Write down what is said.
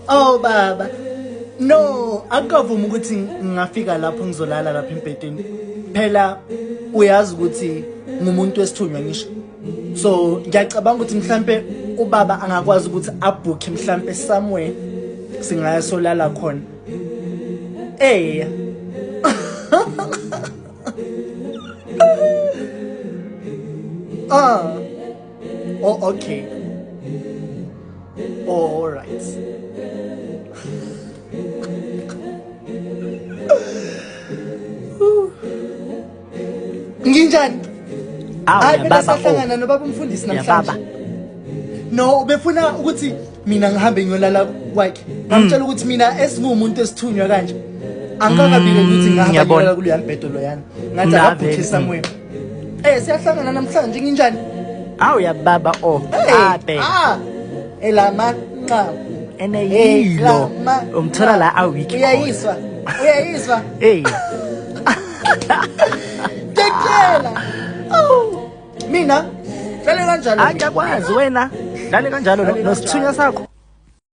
Oh baba. No, akavuma ukuthi ngingafika lapho ngizolala lapha embedeni. Phela uyazi ukuthi ngumuntu wesithunywa ngisho. So ngiyacabanga ukuthi mhlambe ubaba angakwazi ukuthi abooke mhlambe somewhere singaya solala khona. Eh. Oh, okay. Oh, all right. Nginjani? Hayi baba baba sahlangana nobaba umfundisi baba namhlanje. No, ubefuna ukuthi mina ngihambe ngiyolala kwakhe. Ngamtshela ukuthi mina esingumuntu esithunywa kanje. Angikakabike ukuthi ngihamba ngiyolala kuleya mbhedo loyana. Ngathi akabhukhe somewhere. Siyahlangana namhlanje nginjani? Awu ya baba abe. Elama nqa. Eneyilo. Umthola la awiki. Uyayiswa. Hey. Tekela. Mina dlale kanjalo. Akakwazi wena. Dlale kanjalo nosithunywa sakho.